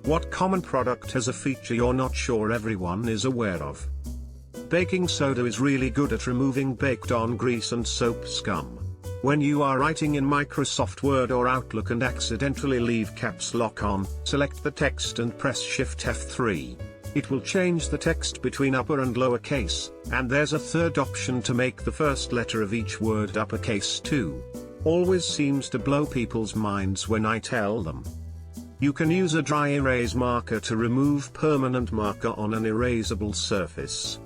What common product has a feature you're not sure everyone is aware of? Baking soda is really good at removing baked-on grease and soap scum. When you are writing in Microsoft Word or Outlook and accidentally leave caps lock on, select the text and press Shift F3. It will change the text between upper and lowercase, and there's a third option to make the first letter of each word uppercase too. Always seems to blow people's minds when I tell them. You can use a dry erase marker to remove permanent marker on an erasable surface.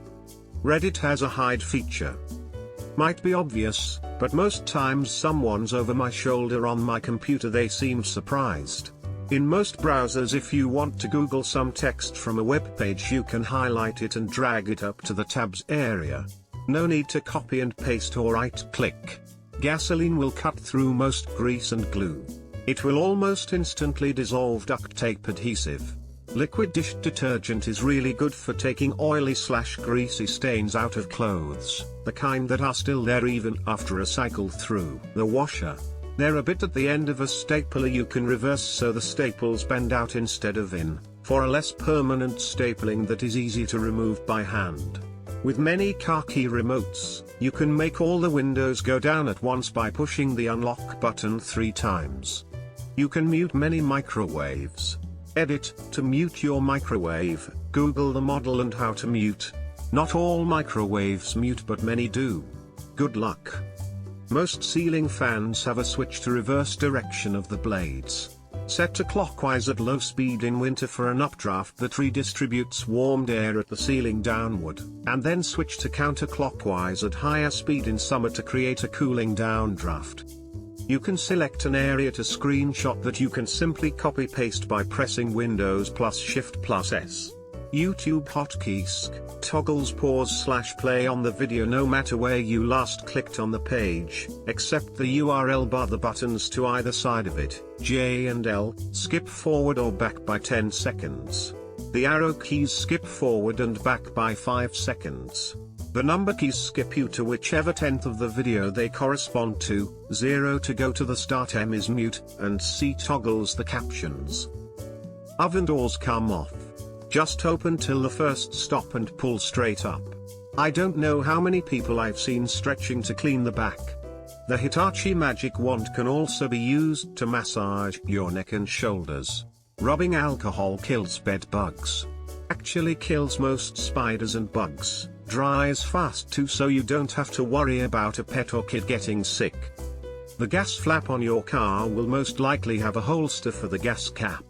Reddit has a hide feature. Might be obvious, but most times someone's over my shoulder on my computer. They seem surprised. In most browsers, if you want to Google some text from a web page, you can highlight it and drag it up to the tabs area. No need to copy and paste or right-click. Gasoline will cut through most grease and glue. It will almost instantly dissolve duct tape adhesive. Liquid dish detergent is really good for taking oily/greasy stains out of clothes, the kind that are still there even after a cycle through the washer. They're a bit at the end of a stapler you can reverse so the staples bend out instead of in, for a less permanent stapling that is easy to remove by hand. With many car key remotes, you can make all the windows go down at once by pushing the unlock button 3 times. You can mute many microwaves. Edit, to mute your microwave, Google the model and how to mute. Not all microwaves mute, but many do. Good luck. Most ceiling fans have a switch to reverse direction of the blades. Set to clockwise at low speed in winter for an updraft that redistributes warmed air at the ceiling downward, and then switch to counterclockwise at higher speed in summer to create a cooling downdraft. You can select an area to screenshot that you can simply copy-paste by pressing Windows plus Shift plus S. YouTube hotkeys toggles pause/play on the video no matter where you last clicked on the page, except the URL bar. The buttons to either side of it, J and L, skip forward or back by 10 seconds. The arrow keys skip forward and back by 5 seconds. The number keys skip you to whichever 10th of the video they correspond to. 0 to go to the start, M is mute, and C toggles the captions. Oven doors come off. Just open till the first stop and pull straight up. I don't know how many people I've seen stretching to clean the back. The Hitachi magic wand can also be used to massage your neck and shoulders. Rubbing alcohol kills bed bugs. Actually kills most spiders and bugs. Dries fast too, so you don't have to worry about a pet or kid getting sick. The gas flap on your car will most likely have a holster for the gas cap.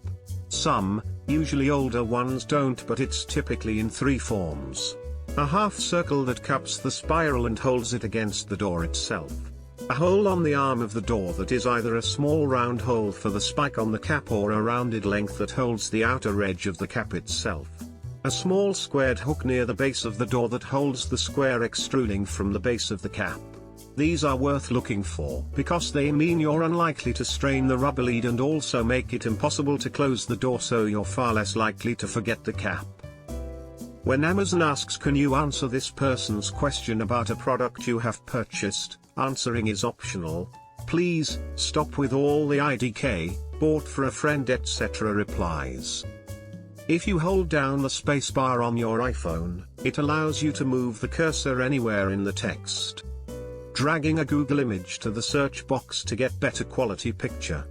Some, usually older ones, don't, but it's typically in 3 forms. A half circle that cups the spiral and holds it against the door itself. A hole on the arm of the door that is either a small round hole for the spike on the cap or a rounded length that holds the outer edge of the cap itself. A small squared hook near the base of the door that holds the square extruding from the base of the cap. These are worth looking for because they mean you're unlikely to strain the rubber lead and also make it impossible to close the door, so you're far less likely to forget the cap. When Amazon asks, can you answer this person's question about a product you have purchased, answering is optional. Please stop with all the IDK, bought for a friend etc. replies. If you hold down the spacebar on your iPhone, it allows you to move the cursor anywhere in the text. Dragging a Google image to the search box to get better quality picture.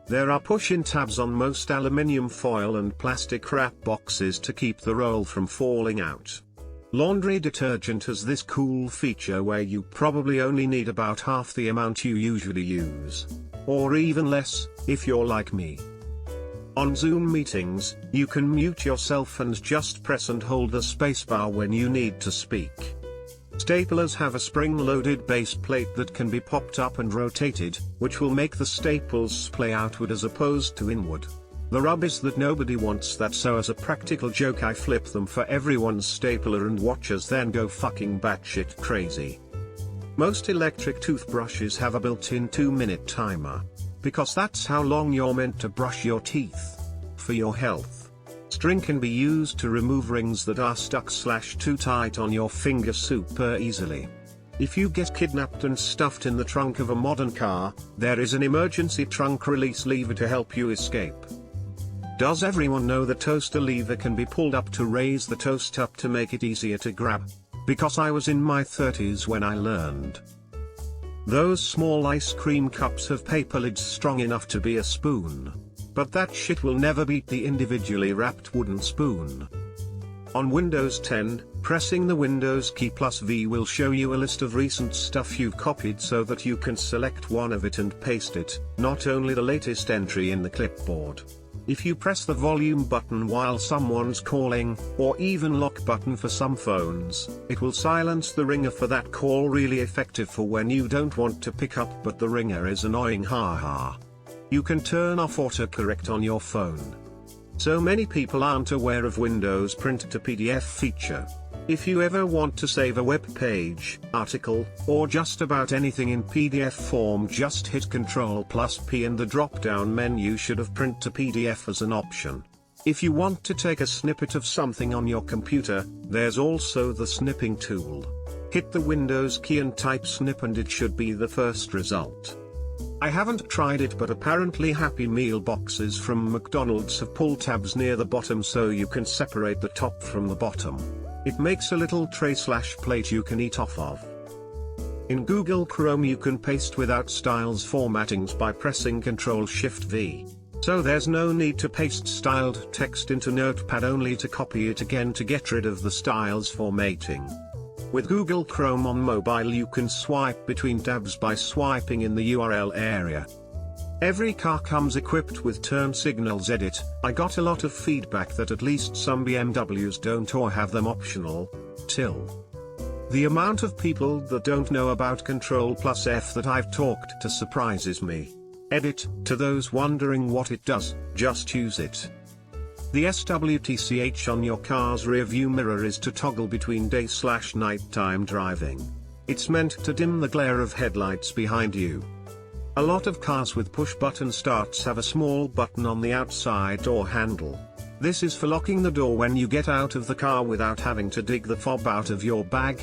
There are push-in tabs on most aluminium foil and plastic wrap boxes to keep the roll from falling out. Laundry detergent has this cool feature where you probably only need about half the amount you usually use. Or even less, if you're like me. On Zoom meetings, you can mute yourself and just press and hold the spacebar when you need to speak. Staplers have a spring-loaded base plate that can be popped up and rotated, which will make the staples splay outward as opposed to inward. The rub is that nobody wants that, so as a practical joke I flip them for everyone's stapler and watchers then go fucking batshit crazy. Most electric toothbrushes have a built-in 2-minute timer. Because that's how long you're meant to brush your teeth. For your health. String can be used to remove rings that are stuck/too tight on your finger super easily. If you get kidnapped and stuffed in the trunk of a modern car, there is an emergency trunk release lever to help you escape. Does everyone know the toaster lever can be pulled up to raise the toast up to make it easier to grab? Because I was in my 30s when I learned. Those small ice cream cups have paper lids strong enough to be a spoon. But that shit will never beat the individually wrapped wooden spoon. On Windows 10, pressing the Windows key plus V will show you a list of recent stuff you've copied so that you can select one of it and paste it, not only the latest entry in the clipboard. If you press the volume button while someone's calling, or even lock button for some phones, it will silence the ringer for that call, really effective for when you don't want to pick up but the ringer is annoying, haha. You can turn off autocorrect on your phone. So many people aren't aware of Windows Print to PDF feature. If you ever want to save a web page, article, or just about anything in PDF form, just hit Ctrl+P and the drop-down menu should have Print to PDF as an option. If you want to take a snippet of something on your computer, there's also the snipping tool. Hit the Windows key and type snip and it should be the first result. I haven't tried it, but apparently Happy Meal boxes from McDonald's have pull tabs near the bottom so you can separate the top from the bottom. It makes a little tray/plate you can eat off of. In Google Chrome you can paste without styles formattings by pressing Ctrl+Shift+V. So there's no need to paste styled text into Notepad, only to copy it again to get rid of the styles formatting. With Google Chrome on mobile you can swipe between tabs by swiping in the URL area. Every car comes equipped with turn signals edit. I got a lot of feedback that at least some BMWs don't or have them optional. The amount of people that don't know about Ctrl+F that I've talked to surprises me. Edit, to those wondering what it does, just use it. The SWTCH on your car's rearview mirror is to toggle between day/nighttime driving. It's meant to dim the glare of headlights behind you. A lot of cars with push-button starts have a small button on the outside door handle. This is for locking the door when you get out of the car without having to dig the fob out of your bag.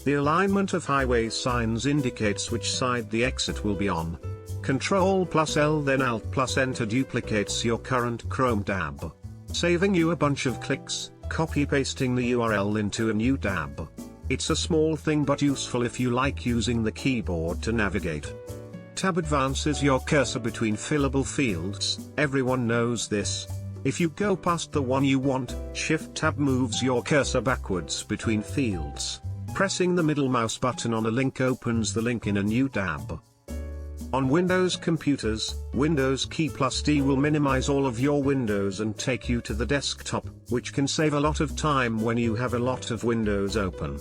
The alignment of highway signs indicates which side the exit will be on. Ctrl+L then Alt+Enter duplicates your current Chrome tab, saving you a bunch of clicks, copy-pasting the URL into a new tab. It's a small thing but useful if you like using the keyboard to navigate. Tab advances your cursor between fillable fields. Everyone knows this. If you go past the one you want, Shift-Tab moves your cursor backwards between fields. Pressing the middle mouse button on a link opens the link in a new tab. On Windows computers, Windows key plus D will minimize all of your windows and take you to the desktop, which can save a lot of time when you have a lot of windows open.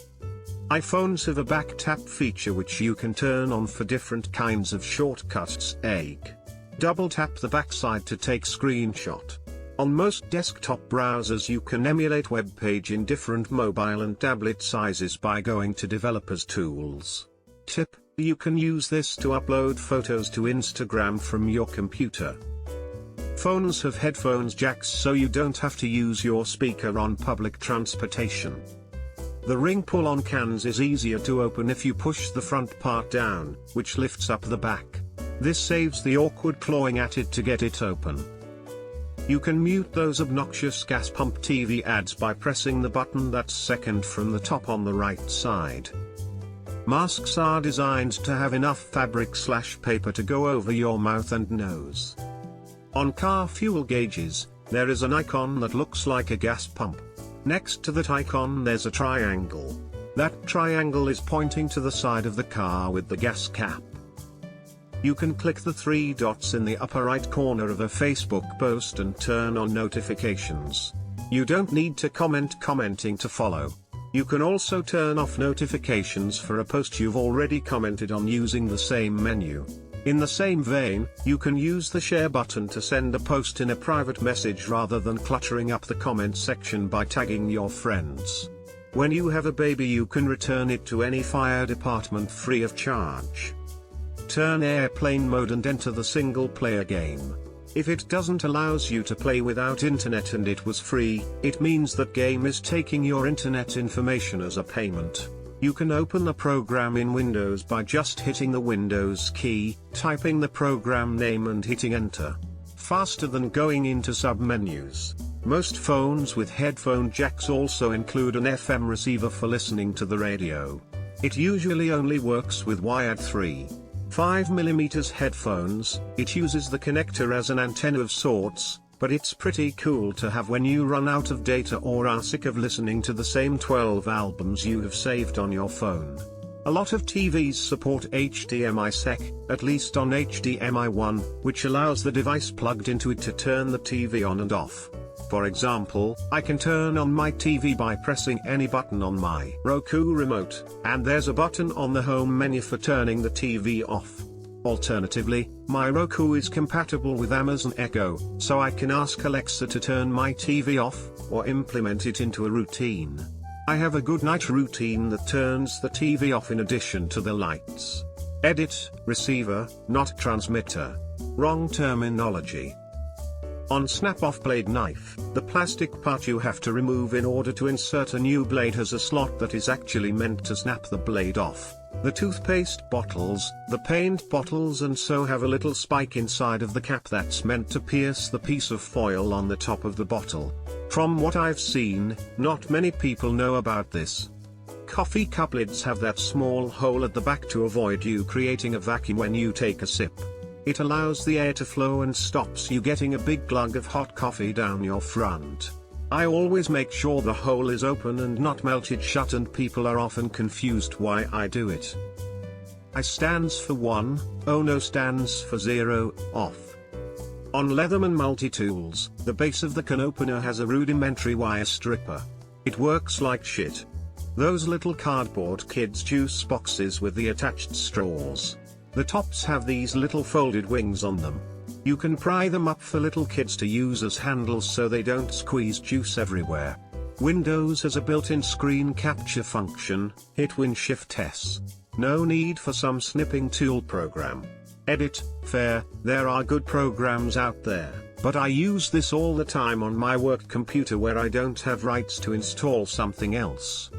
iPhones have a back tap feature which you can turn on for different kinds of shortcuts. Double tap the backside to take screenshot. On most desktop browsers you can emulate web page in different mobile and tablet sizes by going to Developers Tools. Tip: you can use this to upload photos to Instagram from your computer. Phones have headphones jacks so you don't have to use your speaker on public transportation. The ring pull-on cans is easier to open if you push the front part down, which lifts up the back. This saves the awkward clawing at it to get it open. You can mute those obnoxious gas pump TV ads by pressing the button that's second from the top on the right side. Masks are designed to have enough fabric/paper to go over your mouth and nose. On car fuel gauges, there is an icon that looks like a gas pump. Next to that icon there's a triangle. That triangle is pointing to the side of the car with the gas cap. You can click the three dots in the upper right corner of a Facebook post and turn on notifications. You don't need to commenting to follow. You can also turn off notifications for a post you've already commented on using the same menu. In the same vein, you can use the share button to send a post in a private message rather than cluttering up the comment section by tagging your friends. When you have a baby you can return it to any fire department free of charge. Turn airplane mode and enter the single player game. If it doesn't allows you to play without internet and it was free, it means that game is taking your internet information as a payment. You can open the program in Windows by just hitting the Windows key, typing the program name and hitting enter. faster than going into submenus. Most phones with headphone jacks also include an FM receiver for listening to the radio. It usually only works with wired 3.5mm headphones. It uses the connector as an antenna of sorts, but it's pretty cool to have when you run out of data or are sick of listening to the same 12 albums you have saved on your phone. A lot of TVs support HDMI SEC, at least on HDMI 1, which allows the device plugged into it to turn the TV on and off. For example, I can turn on my TV by pressing any button on my Roku remote, and there's a button on the home menu for turning the TV off. Alternatively, my Roku is compatible with Amazon Echo, so I can ask Alexa to turn my TV off, or implement it into a routine. I have a good night routine that turns the TV off in addition to the lights. Edit, receiver, not transmitter. Wrong terminology. On snap-off blade knife, the plastic part you have to remove in order to insert a new blade has a slot that is actually meant to snap the blade off. The toothpaste bottles, the paint bottles and so have a little spike inside of the cap that's meant to pierce the piece of foil on the top of the bottle. From what I've seen, not many people know about this. Coffee cup lids have that small hole at the back to avoid you creating a vacuum when you take a sip. It allows the air to flow and stops you getting a big glug of hot coffee down your front. I always make sure the hole is open and not melted shut, and people are often confused why I do it. I stands for 1, oh no stands for 0, off. On Leatherman multi-tools, the base of the can opener has a rudimentary wire stripper. It works like shit. Those little cardboard kids' juice boxes with the attached straws. The tops have these little folded wings on them. You can pry them up for little kids to use as handles so they don't squeeze juice everywhere. Windows has a built-in screen capture function. Hit Win-Shift-S. No need for some snipping tool program. Edit, fair, there are good programs out there, but I use this all the time on my work computer where I don't have rights to install something else.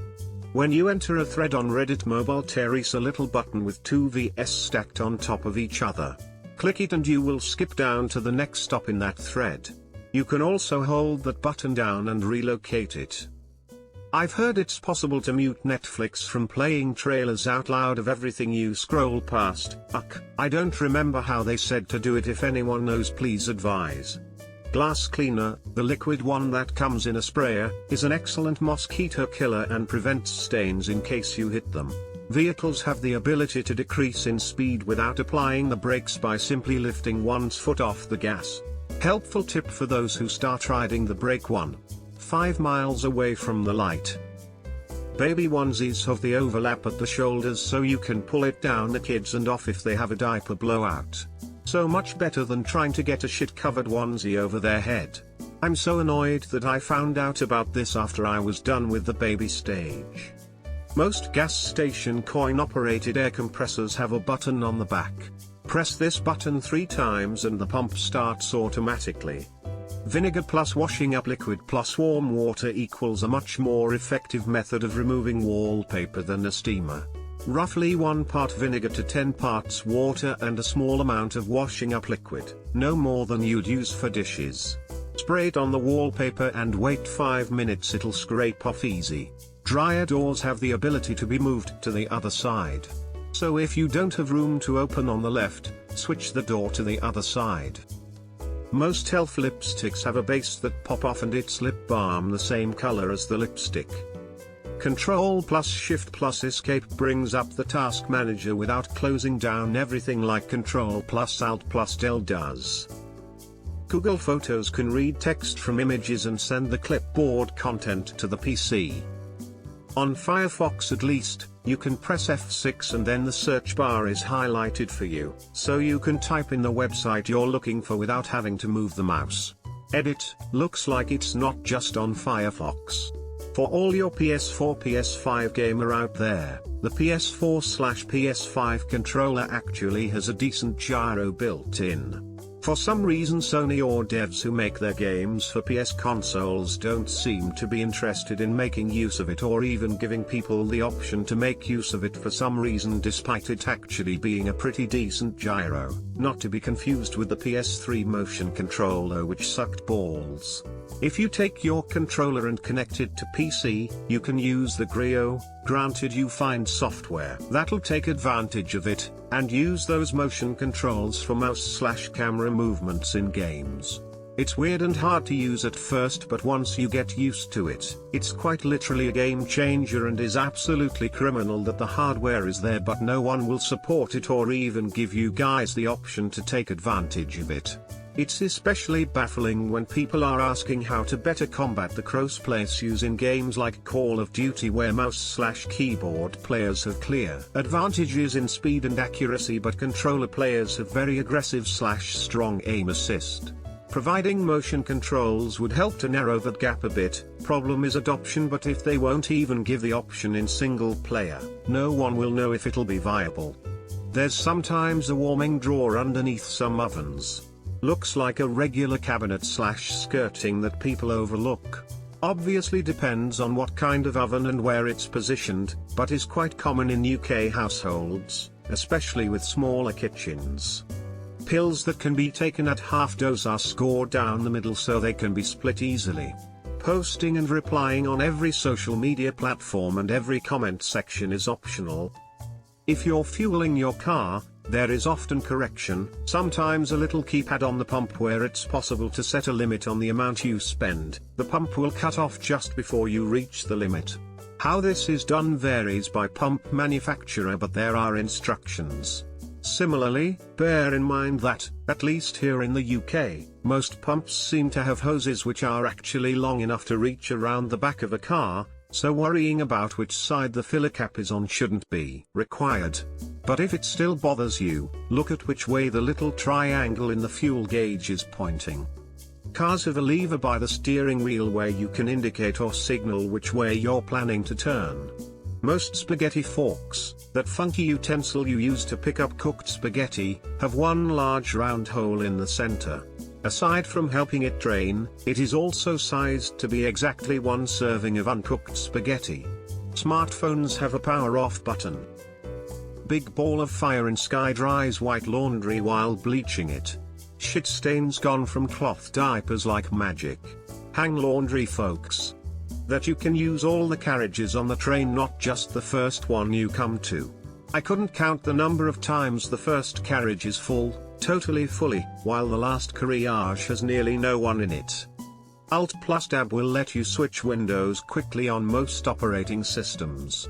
When you enter a thread on Reddit mobile, there is a little button with two VS stacked on top of each other. Click it and you will skip down to the next stop in that thread. You can also hold that button down and relocate it. I've heard it's possible to mute Netflix from playing trailers out loud of everything you scroll past. I don't remember how they said to do it. If anyone knows, please advise. Glass cleaner, the liquid one that comes in a sprayer, is an excellent mosquito killer and prevents stains in case you hit them. Vehicles have the ability to decrease in speed without applying the brakes by simply lifting one's foot off the gas. Helpful tip for those who start riding the brake 1.5 miles away from the light. Baby onesies have the overlap at the shoulders so you can pull it down the kids and off if they have a diaper blowout. So much better than trying to get a shit-covered onesie over their head. I'm so annoyed that I found out about this after I was done with the baby stage. Most gas station coin-operated air compressors have a button on the back. Press this button 3 times and the pump starts automatically. Vinegar plus washing up liquid plus warm water equals a much more effective method of removing wallpaper than a steamer. Roughly 1 part vinegar to 10 parts water and a small amount of washing up liquid, no more than you'd use for dishes. Spray it on the wallpaper and wait 5 minutes, it'll scrape off easy. Dryer doors have the ability to be moved to the other side. So if you don't have room to open on the left, switch the door to the other side. Most elf lipsticks have a base that pop off and it's lip balm the same color as the lipstick. Control plus Shift plus Escape brings up the task manager without closing down everything like Control plus Alt plus Del does. Google Photos can read text from images and send the clipboard content to the PC. On Firefox at least, you can press F6 and then the search bar is highlighted for you, so you can type in the website you're looking for without having to move the mouse. Edit, looks like it's not just on Firefox. For all your PS4 PS5 gamer out there, the PS4/PS5 controller actually has a decent gyro built in. For some reason Sony or devs who make their games for PS consoles don't seem to be interested in making use of it or even giving people the option to make use of it for some reason, despite it actually being a pretty decent gyro, not to be confused with the PS3 motion controller which sucked balls. If you take your controller and connect it to PC, you can use the Grio, granted you find software that'll take advantage of it, and use those motion controls for mouse/camera movements in games. It's weird and hard to use at first, but once you get used to it, it's quite literally a game changer and is absolutely criminal that the hardware is there but no one will support it or even give you guys the option to take advantage of it. It's especially baffling when people are asking how to better combat the crossplay issues in games like Call of Duty, where mouse/keyboard players have clear advantages in speed and accuracy but controller players have very aggressive/strong aim assist. Providing motion controls would help to narrow that gap a bit. Problem is adoption, but if they won't even give the option in single player, no one will know if it'll be viable. There's sometimes a warming drawer underneath some ovens. Looks like a regular cabinet/skirting that people overlook. Obviously depends on what kind of oven and where it's positioned, but is quite common in UK households, especially with smaller kitchens. Pills that can be taken at half dose are scored down the middle so they can be split easily. Posting and replying on every social media platform and every comment section is optional. If you're fueling your car, there is often correction, sometimes a little keypad on the pump where it's possible to set a limit on the amount you spend. The pump will cut off just before you reach the limit. How this is done varies by pump manufacturer, but there are instructions. Similarly, bear in mind that, at least here in the UK, most pumps seem to have hoses which are actually long enough to reach around the back of a car, so worrying about which side the filler cap is on shouldn't be required. But if it still bothers you, look at which way the little triangle in the fuel gauge is pointing. Cars have a lever by the steering wheel where you can indicate or signal which way you're planning to turn. Most spaghetti forks, that funky utensil you use to pick up cooked spaghetti, have one large round hole in the center. Aside from helping it drain, it is also sized to be exactly one serving of uncooked spaghetti. Smartphones have a power off button. Big ball of fire in sky dries white laundry while bleaching it. Shit stains gone from cloth diapers like magic. Hang laundry, folks. That you can use all the carriages on the train, not just the first one you come to. I couldn't count the number of times the first carriage is full, totally fully, while the last carriage has nearly no one in it. Alt+Tab will let you switch windows quickly on most operating systems.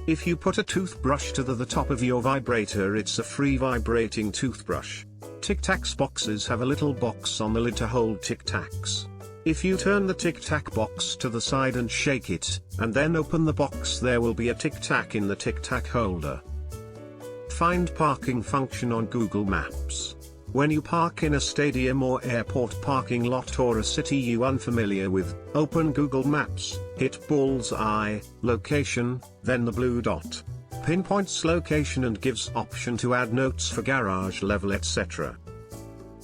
If you put a toothbrush to the top of your vibrator, it's a free vibrating toothbrush. Tic Tacs boxes have a little box on the lid to hold Tic Tacs. If you turn the Tic Tac box to the side and shake it, and then open the box, there will be a Tic Tac in the Tic Tac holder. Find parking function on Google Maps. When you park in a stadium or airport parking lot or a city you unfamiliar with, open Google Maps, hit bullseye, location, then the blue dot. Pinpoints location and gives option to add notes for garage level, etc.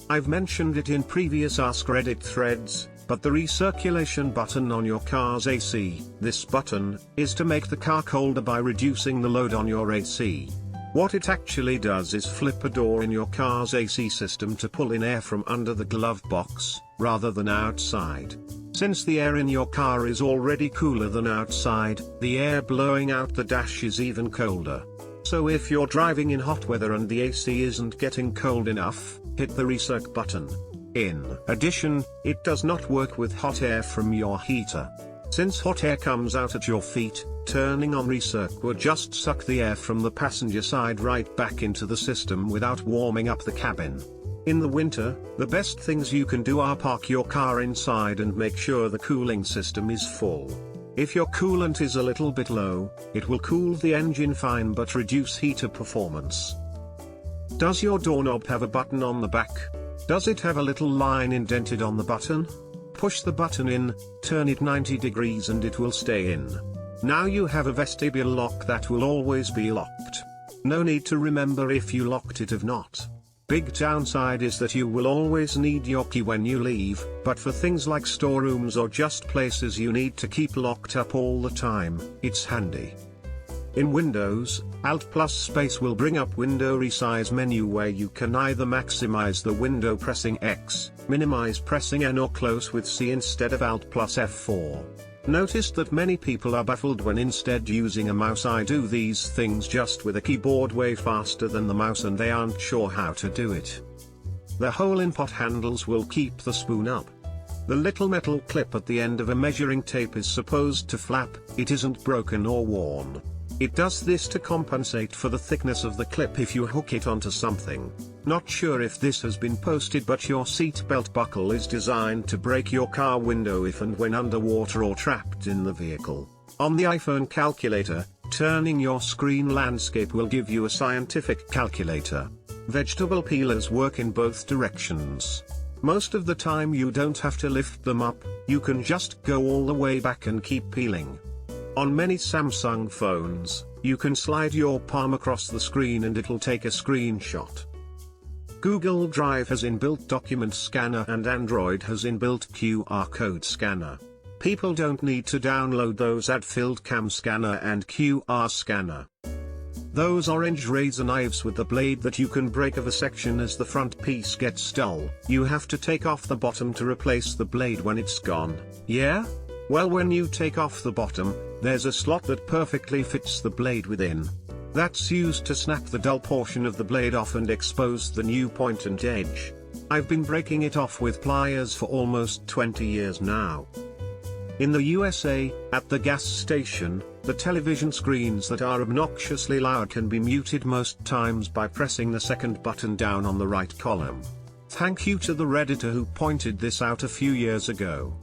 I've mentioned it in previous AskReddit threads, but the recirculation button on your car's AC, this button, is to make the car colder by reducing the load on your AC. What it actually does is flip a door in your car's AC system to pull in air from under the glove box, rather than outside. Since the air in your car is already cooler than outside, the air blowing out the dash is even colder. So if you're driving in hot weather and the AC isn't getting cold enough, hit the recirc button. In addition, it does not work with hot air from your heater. Since hot air comes out at your feet, turning on recirc would just suck the air from the passenger side right back into the system without warming up the cabin. In the winter, the best things you can do are park your car inside and make sure the cooling system is full. If your coolant is a little bit low, it will cool the engine fine but reduce heater performance. Does your doorknob have a button on the back? Does it have a little line indented on the button? Push the button in, turn it 90 degrees and it will stay in. Now you have a vestibule lock that will always be locked. No need to remember if you locked it or not. Big downside is that you will always need your key when you leave, but for things like storerooms or just places you need to keep locked up all the time, it's handy. In Windows, Alt plus space will bring up window resize menu where you can either maximize the window pressing X, minimize pressing N or close with C instead of Alt plus F4. Noticed that many people are baffled when instead using a mouse. I do these things just with a keyboard way faster than the mouse and they aren't sure how to do it. The hole in pot handles will keep the spoon up. The little metal clip at the end of a measuring tape is supposed to flap, it isn't broken or worn. It does this to compensate for the thickness of the clip if you hook it onto something. Not sure if this has been posted, but your seatbelt buckle is designed to break your car window if and when underwater or trapped in the vehicle. On the iPhone calculator, turning your screen landscape will give you a scientific calculator. Vegetable peelers work in both directions. Most of the time you don't have to lift them up, you can just go all the way back and keep peeling. On many Samsung phones, you can slide your palm across the screen and it'll take a screenshot. Google Drive has inbuilt document scanner and Android has inbuilt QR code scanner. People don't need to download those ad-filled cam scanner and QR scanner. Those orange razor knives with the blade that you can break of a section as the front piece gets dull, you have to take off the bottom to replace the blade when it's gone. Yeah? Well, when you take off the bottom, there's a slot that perfectly fits the blade within. That's used to snap the dull portion of the blade off and expose the new point and edge. I've been breaking it off with pliers for almost 20 years now. In the USA, at the gas station, the television screens that are obnoxiously loud can be muted most times by pressing the second button down on the right column. Thank you to the Redditor who pointed this out a few years ago.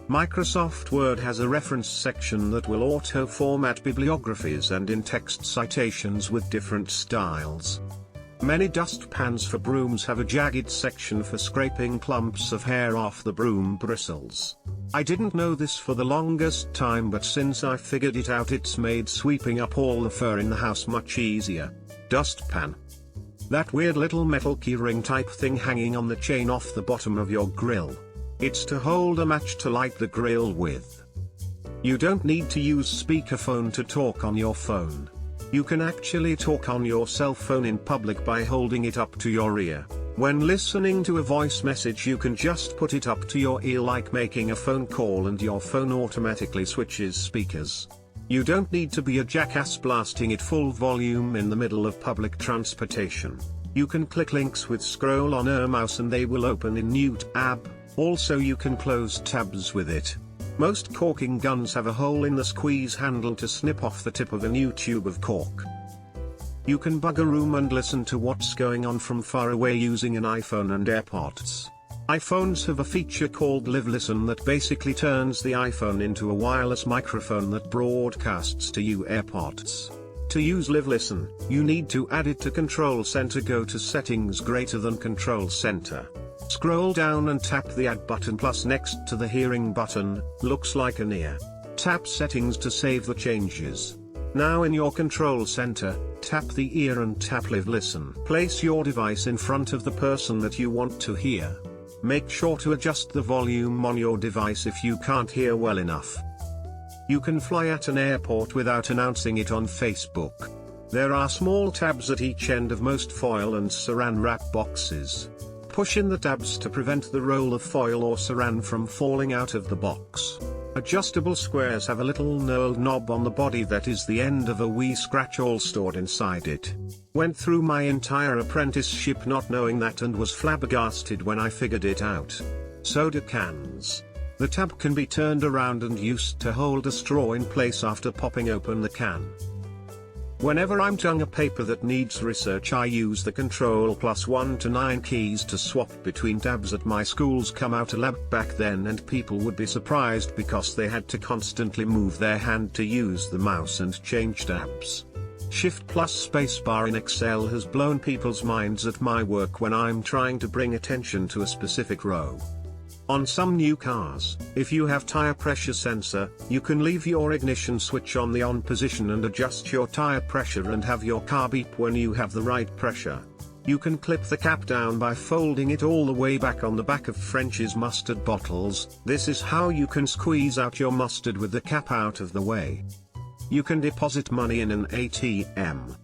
Microsoft Word has a reference section that will auto-format bibliographies and in-text citations with different styles. Many dustpans for brooms have a jagged section for scraping clumps of hair off the broom bristles. I didn't know this for the longest time, but since I figured it out, it's made sweeping up all the fur in the house much easier. Dustpan. That weird little metal keyring type thing hanging on the chain off the bottom of your grill. It's to hold a match to light the grill with. You don't need to use speakerphone to talk on your phone. You can actually talk on your cell phone in public by holding it up to your ear. When listening to a voice message, you can just put it up to your ear like making a phone call and your phone automatically switches speakers. You don't need to be a jackass blasting it full volume in the middle of public transportation. You can click links with scroll on a mouse and they will open in new tab. Also, you can close tabs with it. Most caulking guns have a hole in the squeeze handle to snip off the tip of a new tube of caulk. You can bug a room and listen to what's going on from far away using an iPhone and AirPods. iPhones have a feature called Live Listen that basically turns the iPhone into a wireless microphone that broadcasts to you AirPods. To use Live Listen, you need to add it to Control Center. Go to Settings greater than Control Center. Scroll down and tap the Add button plus next to the Hearing button, looks like an ear. Tap Settings to save the changes. Now in your Control Center, tap the ear and tap Live Listen. Place your device in front of the person that you want to hear. Make sure to adjust the volume on your device if you can't hear well enough. You can fly at an airport without announcing it on Facebook. There are small tabs at each end of most foil and saran wrap boxes. Push in the tabs to prevent the roll of foil or saran from falling out of the box. Adjustable squares have a little knurled knob on the body that is the end of a wee scratch all stored inside it. Went through my entire apprenticeship not knowing that and was flabbergasted when I figured it out. Soda cans. The tab can be turned around and used to hold a straw in place after popping open the can. Whenever I'm doing a paper that needs research, I use the Ctrl+1 to 9 keys to swap between tabs. At my school's come out a lab back then and people would be surprised because they had to constantly move their hand to use the mouse and change tabs. Shift plus spacebar in Excel has blown people's minds at my work when I'm trying to bring attention to a specific row. On some new cars, if you have tire pressure sensor, you can leave your ignition switch on the on position and adjust your tire pressure and have your car beep when you have the right pressure. You can clip the cap down by folding it all the way back on the back of French's mustard bottles. This is how you can squeeze out your mustard with the cap out of the way. You can deposit money in an ATM.